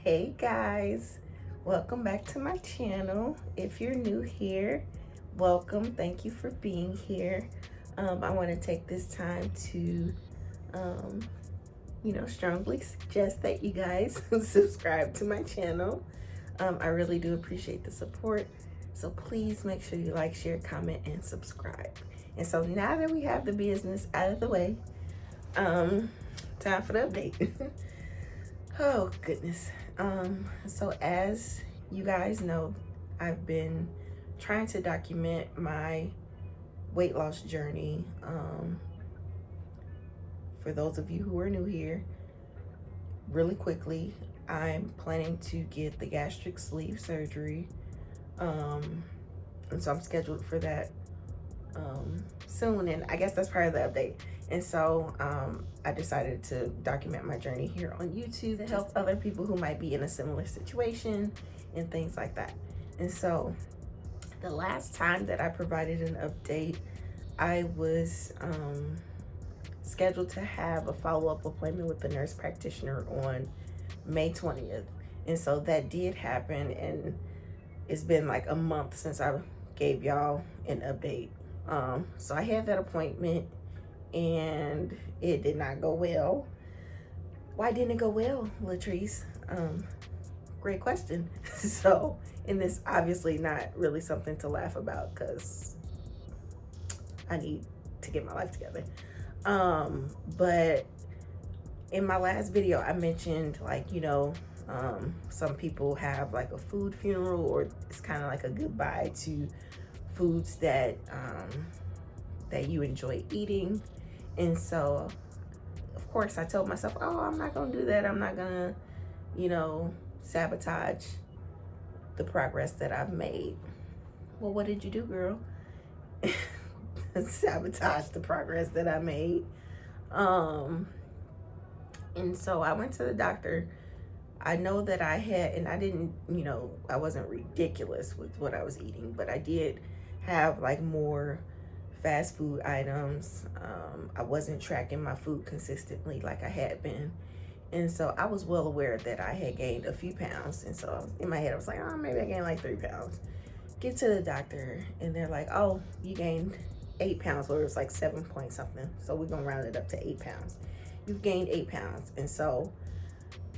Hey guys, welcome back to my channel. If you're new here, welcome. Thank you for being here. I want to take this time to strongly suggest that you guys subscribe to my channel. I really do appreciate the support, so please make sure you like, share, comment, and subscribe. And so now that we have the business out of the way, time for the update. Oh goodness. So as you guys know, I've been trying to document my weight loss journey. For those of you who are new here, really quickly, I'm planning to get the gastric sleeve surgery. And so I'm scheduled for that soon, and I guess that's part of the update. And so I decided to document my journey here on YouTube to help other people who might be in a similar situation and things like that. And so the last time that I provided an update, I was scheduled to have a follow-up appointment with the nurse practitioner on May 20th. And so that did happen, and it's been like a month since I gave y'all an update. So I had that appointment and it did not go well. Why didn't it go well, Latrice? Great question. So, and this obviously not really something to laugh about because I need to get my life together. But in my last video, I mentioned some people have like a food funeral, or it's kind of like a goodbye to foods that that you enjoy eating. And so of course I told myself, oh, I'm not gonna do that. I'm not gonna sabotage the progress that I've made. Well, what did you do, girl? Sabotage the progress that I made. And so I went to the doctor. I know that I had, and I didn't, I wasn't ridiculous with what I was eating, but I did have like more fast food items. I wasn't tracking my food consistently like I had been. And so I was well aware that I had gained a few pounds. And so in my head, I was like, oh, maybe I gained like 3 pounds. Get to the doctor and they're like, oh, you gained 8 pounds, or it was like 7 point something. So we're gonna round it up to 8 pounds. You've gained 8 pounds. And so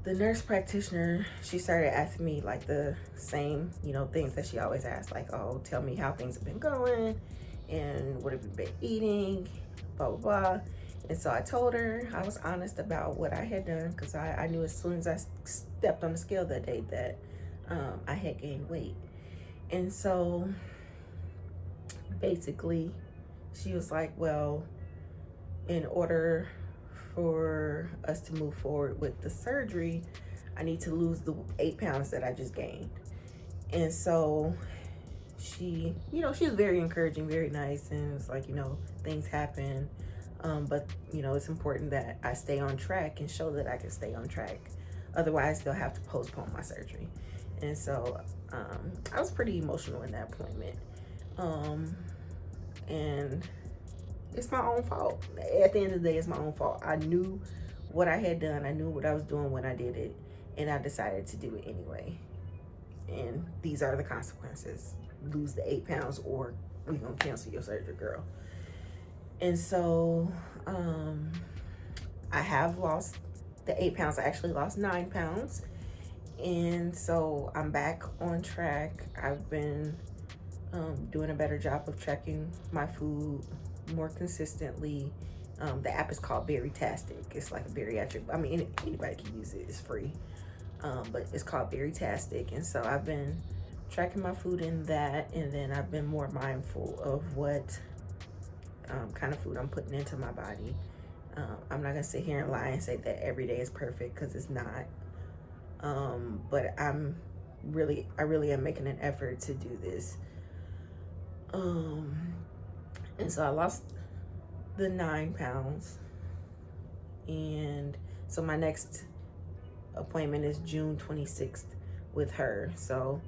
the nurse practitioner, she started asking me like the same, things that she always asks, like, oh, tell me how things have been going and what have you been eating, blah, blah, blah. And so I told her, I was honest about what I had done, because I knew as soon as I stepped on the scale that day that I had gained weight. And so basically she was like, well, in order for us to move forward with the surgery, I need to lose the 8 pounds that I just gained. And so she, she was very encouraging, very nice, and it's like, things happen, but it's important that I stay on track and show that I can stay on track. Otherwise, they'll have to postpone my surgery. And so I was pretty emotional in that appointment. And it's my own fault. At the end of the day, it's my own fault. I knew what I had done. I knew what I was doing when I did it, and I decided to do it anyway. And these are the consequences. Lose the 8 pounds, or we're gonna cancel your surgery, girl. And so I have lost the 8 pounds. I actually lost 9 pounds. And so I'm back on track. I've been doing a better job of tracking my food more consistently. The app is called Bariatric. It's like a bariatric, I mean, anybody can use it, it's free. But it's called Bariatric. And so I've been tracking my food in that, and then I've been more mindful of what kind of food I'm putting into my body. I'm not gonna sit here and lie and say that every day is perfect, because it's not. But I really am making an effort to do this. And so I lost the 9 pounds, and so my next appointment is June 26th with her. So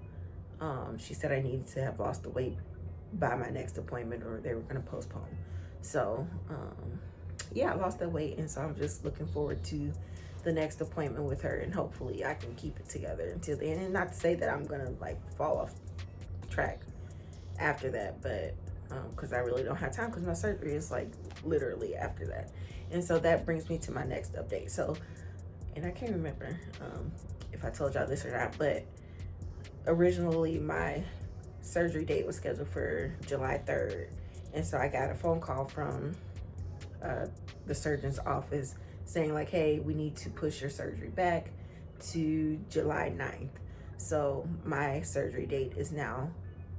she said I needed to have lost the weight by my next appointment, or they were going to postpone. So yeah, I lost that weight, and so I'm just looking forward to the next appointment with her, and hopefully I can keep it together until then. And not to say that I'm gonna like fall off track after that, but because I really don't have time, because my surgery is like literally after that. And so that brings me to my next update. So, and I can't remember if I told y'all this or not, but originally my surgery date was scheduled for July 3rd. And so I got a phone call from the surgeon's office saying like, hey, we need to push your surgery back to July 9th. So my surgery date is now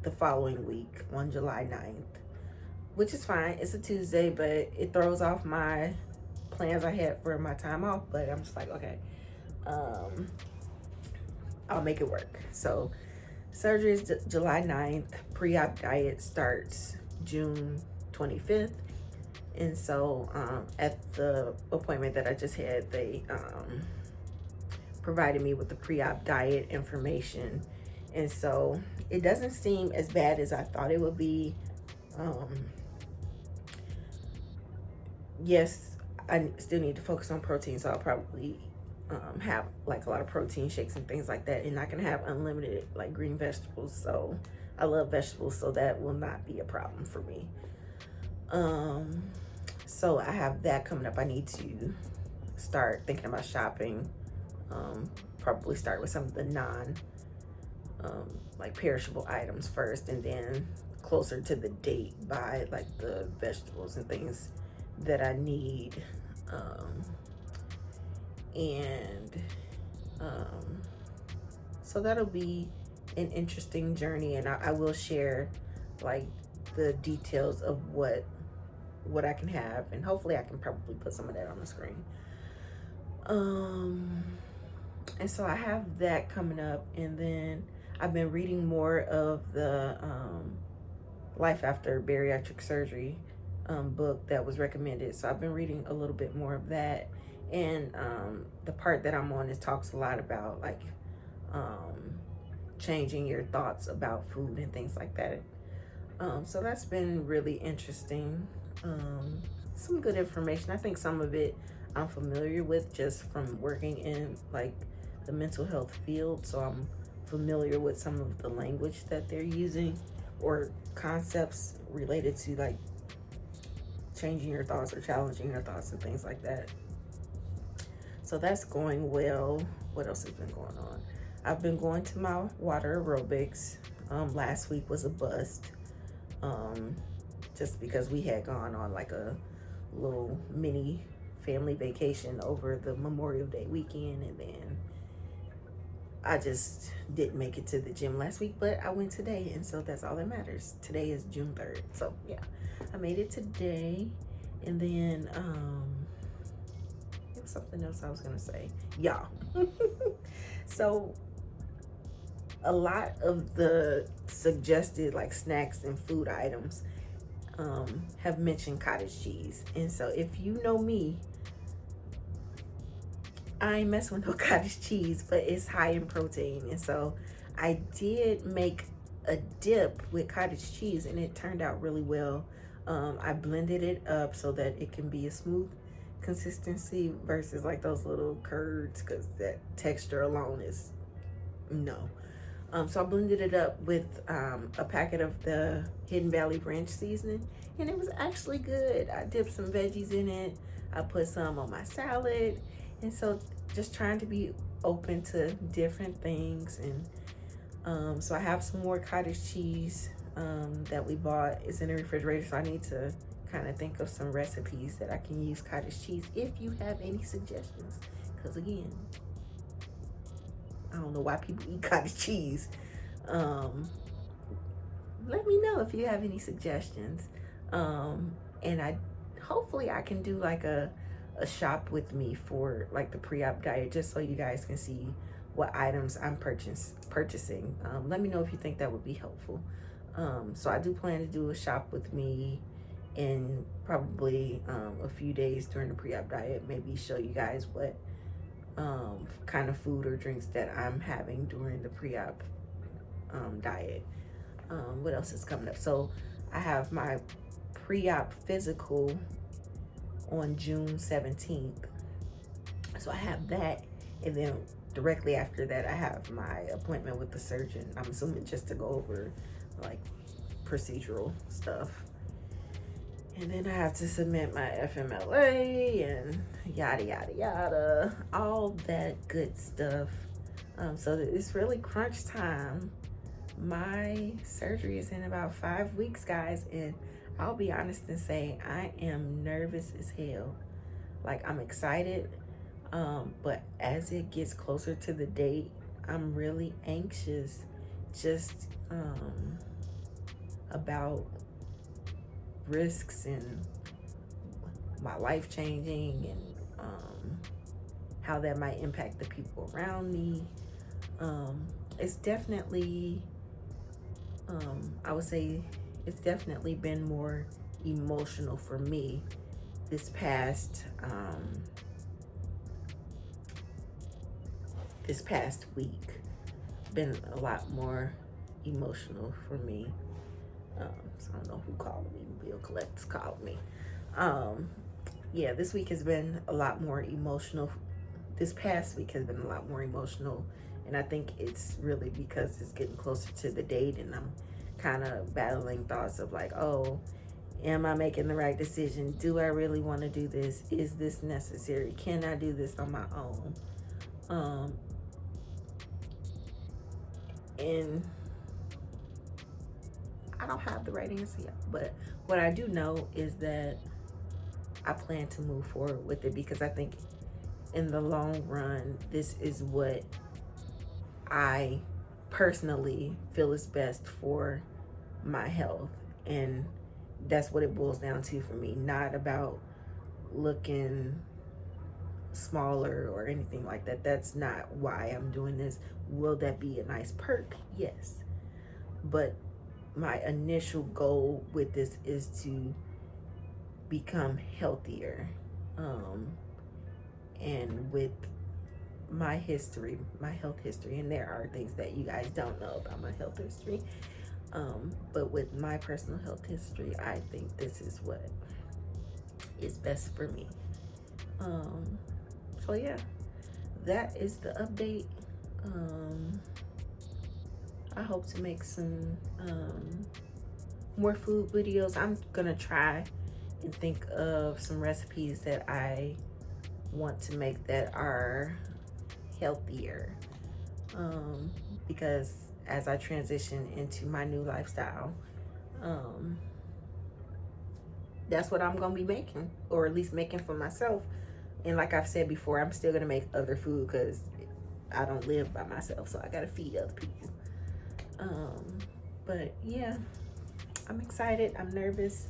the following week on July 9th, which is fine. It's a Tuesday, but it throws off my plans I had for my time off. But I'm just like, okay, I'll make it work. So surgery is July 9th. Pre-op diet starts June 25th. And so at the appointment that I just had, they provided me with the pre-op diet information. And so it doesn't seem as bad as I thought it would be. Yes, I still need to focus on protein, so I'll probably have like a lot of protein shakes and things like that. And not gonna have unlimited like green vegetables. So I love vegetables, so that will not be a problem for me. So I have that coming up. I need to start thinking about shopping. Probably start with some of the non like perishable items first, and then closer to the date buy like the vegetables and things that I need. So that'll be an interesting journey, and I will share like the details of what I can have, and hopefully I can probably put some of that on the screen. And so I have that coming up, and then I've been reading more of the Life After Bariatric Surgery book that was recommended. So I've been reading a little bit more of that, and the part that I'm on, it talks a lot about like changing your thoughts about food and things like that. So that's been really interesting. Some good information. I think some of it I'm familiar with just from working in like the mental health field, so I'm familiar with some of the language that they're using or concepts related to like changing your thoughts or challenging your thoughts and things like that. So that's going well. What else has been going on? I've been going to my water aerobics. Last week was a bust, just because we had gone on like a little mini family vacation over the Memorial Day weekend, and then I just didn't make it to the gym last week, but I went today, and so that's all that matters. Today is June 3rd, so yeah, I made it today. And then there was something else I was gonna say, y'all. So a lot of the suggested like snacks and food items have mentioned cottage cheese, and so if you know me, I ain't messing with no cottage cheese, but it's high in protein. And so I did make a dip with cottage cheese, and it turned out really well. I blended it up so that it can be a smooth consistency versus like those little curds, because that texture alone is no. So I blended it up with a packet of the Hidden Valley Ranch seasoning, and it was actually good. I dipped some veggies in it. I put some on my salad. And so just trying to be open to different things. And so I have some more cottage cheese that we bought. It's in the refrigerator, so I need to kind of think of some recipes that I can use cottage cheese if you have any suggestions. Because again, I don't know why people eat cottage cheese. Let me know if you have any suggestions. And hopefully I can do like a shop with me for like the pre-op diet, just so you guys can see what items I'm purchasing. Let me know if you think that would be helpful. So I do plan to do a shop with me in probably a few days during the pre-op diet, maybe show you guys what kind of food or drinks that I'm having during the pre-op diet. What else is coming up? So I have my pre-op physical on June 17th. So I have that, and then directly after that, I have my appointment with the surgeon. I'm assuming just to go over like procedural stuff. And then I have to submit my FMLA and yada, yada, yada, all that good stuff. So it's really crunch time. My surgery is in about 5 weeks, guys, and I'll be honest and say I am nervous as hell. Like, I'm excited, but as it gets closer to the date, I'm really anxious just about risks and my life changing, and how that might impact the people around me. It's definitely, I would say it's definitely been more emotional for me this past week. Been a lot more emotional for me. So I don't know who called me. Bill Collectors called me. Yeah, this week has been a lot more emotional. This past week has been a lot more emotional, and I think it's really because it's getting closer to the date, and I'm kind of battling thoughts of like, oh, am I making the right decision? Do I really want to do this? Is this necessary? Can I do this on my own? And I don't have the right answer yet, but what I do know is that I plan to move forward with it, because I think in the long run, this is what I personally feel is best for my health. And that's what it boils down to for me. Not about looking smaller or anything like that. That's not why I'm doing this. Will that be a nice perk? Yes. But my initial goal with this is to become healthier. And with my history, my health history, and there are things that you guys don't know about my health history, but with my personal health history, I think this is what is best for me. So yeah, that is the update. I hope to make some more food videos. I'm gonna try and think of some recipes that I want to make that are healthier, because as I transition into my new lifestyle, that's what I'm gonna be making, or at least making for myself. And like I've said before, I'm still gonna make other food because I don't live by myself, so I gotta feed other people. But yeah, I'm excited. I'm nervous.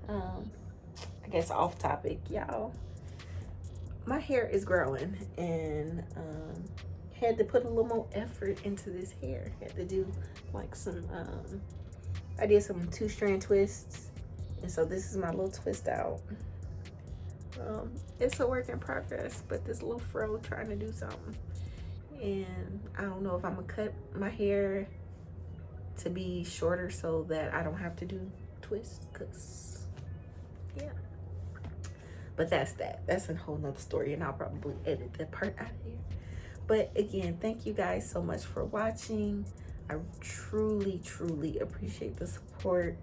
I guess off topic, y'all. My hair is growing, and had to put a little more effort into this hair. Had to do like some, I did some 2-strand twists, and so this is my little twist out. It's a work in progress, but this little fro trying to do something. And I don't know if I'm gonna cut my hair to be shorter so that I don't have to do twists, cause yeah. But that's a whole nother story, and I'll probably edit that part out of here. But again, thank you guys so much for watching. I truly, truly appreciate the support.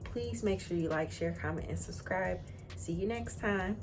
Please make sure you like, share, comment, and subscribe. See you next time.